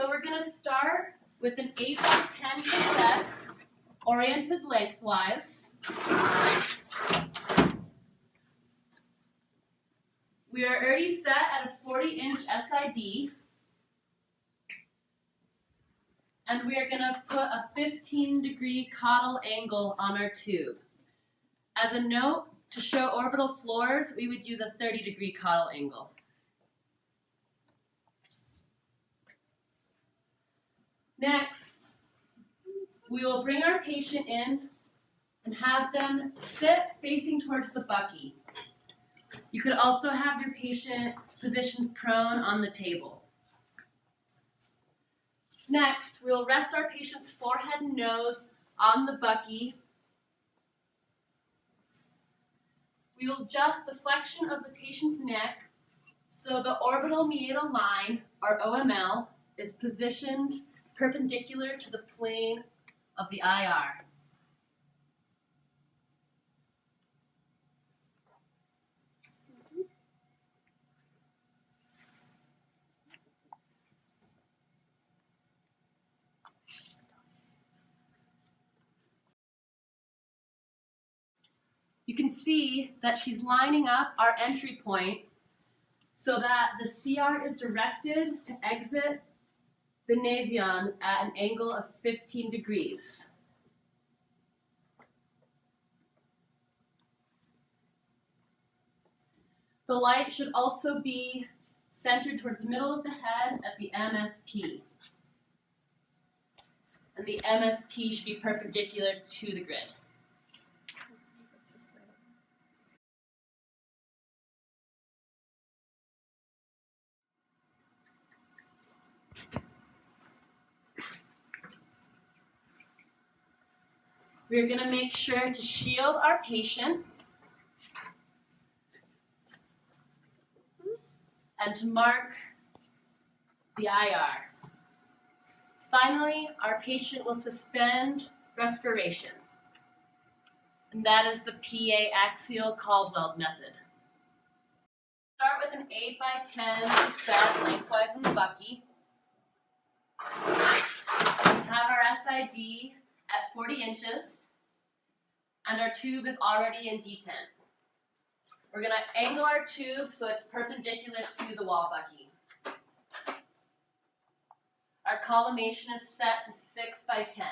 So we're going to start with an 8 by 10 cassette, oriented lengthwise. We are already set at a 40-inch SID. And we are going to put a 15-degree caudal angle on our tube. As a note, to show orbital floors, we would use a 30-degree caudal angle. Next, we will bring our patient in and have them sit facing towards the bucky. You could also have your patient positioned prone on the table. Next, we will rest our patient's forehead and nose on the bucky. We will adjust the flexion of the patient's neck so the orbital meatal line, or OML, is positioned perpendicular to the plane of the IR. You can see that she's lining up our entry point so that the CR is directed to exit the nasion at an angle of 15 degrees. The light should also be centered towards the middle of the head at the MSP. And the MSP should be perpendicular to the grid. We're going to make sure to shield our patient and to mark the IR. Finally, our patient will suspend respiration, and that is the PA axial Caldwell method. Start with an 8 by 10 cassette lengthwise in the bucky. We have our SID at 40 inches. And our tube is already in detent. We're going to angle our tube so it's perpendicular to the wall bucky. Our collimation is set to 6 by 10.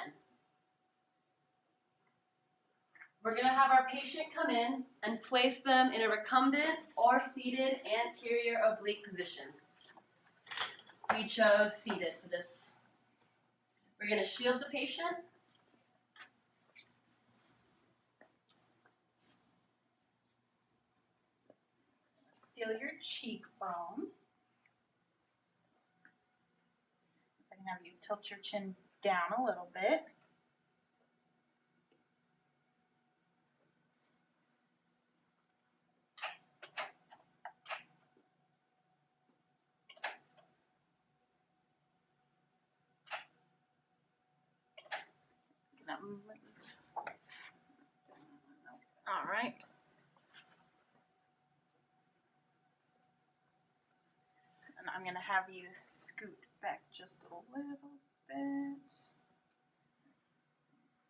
We're going to have our patient come in and place them in a recumbent or seated anterior oblique position. We chose seated for this. We're going to shield the patient. Feel your cheekbone. I can have you tilt your chin down a little bit. All right. And I'm going to have you scoot back just a little bit.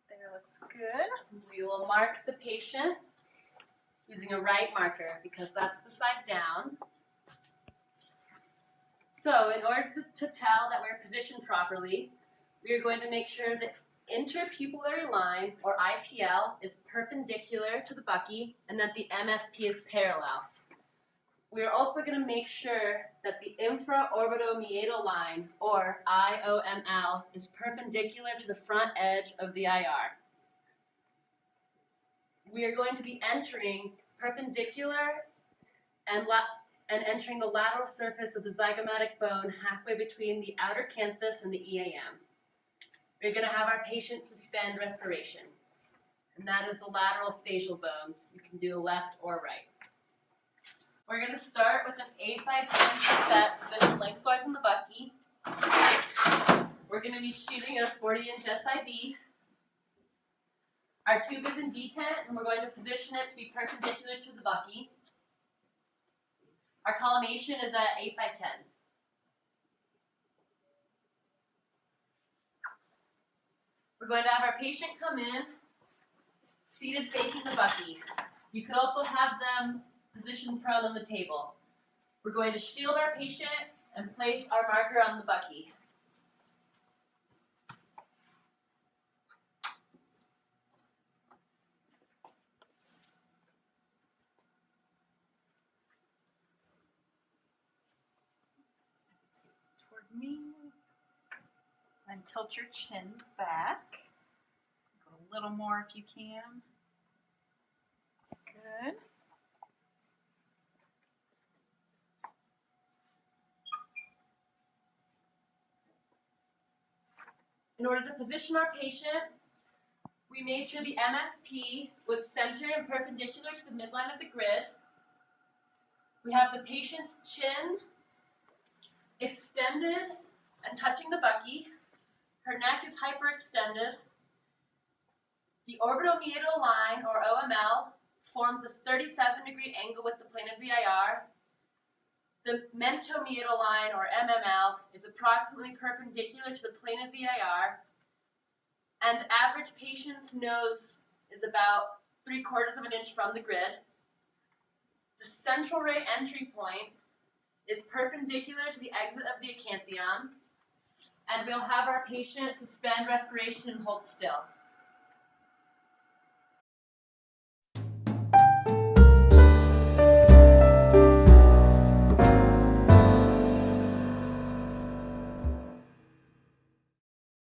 There, looks good. We will mark the patient using a right marker because that's the side down. So in order to tell that we're positioned properly, we are going to make sure the interpupillary line, or IPL, is perpendicular to the bucky and that the MSP is parallel. We are also going to make sure that the infraorbitomeatal line, or IOML, is perpendicular to the front edge of the IR. We are going to be entering perpendicular and entering the lateral surface of the zygomatic bone halfway between the outer canthus and the EAM. We're going to have our patient suspend respiration, and that is the lateral facial bones. You can do left or right. We're going to start with an 8 by 10 cassette positioned lengthwise in the bucky. We're going to be shooting at a 40-inch SID. Our tube is in detent, and we're going to position it to be perpendicular to the bucky. Our collimation is at 8 by 10. We're going to have our patient come in, seated facing the bucky. You could also have them positioned prone on the table. We're going to shield our patient and place our marker on the bucky. Toward me. Then tilt your chin back. Go a little more if you can. That's good. In order to position our patient, we made sure the MSP was centered and perpendicular to the midline of the grid. We have the patient's chin extended and touching the bucky. Her neck is hyperextended. The orbitomeatal line, or OML, forms a 37-degree angle with the plane of VIR. The mentomeatal line, or MML, is approximately perpendicular to the plane of VIR. And the average patient's nose is about 3/4 of an inch from the grid. The central ray entry point is perpendicular to the exit of the acanthion. And we'll have our patient suspend respiration and hold still.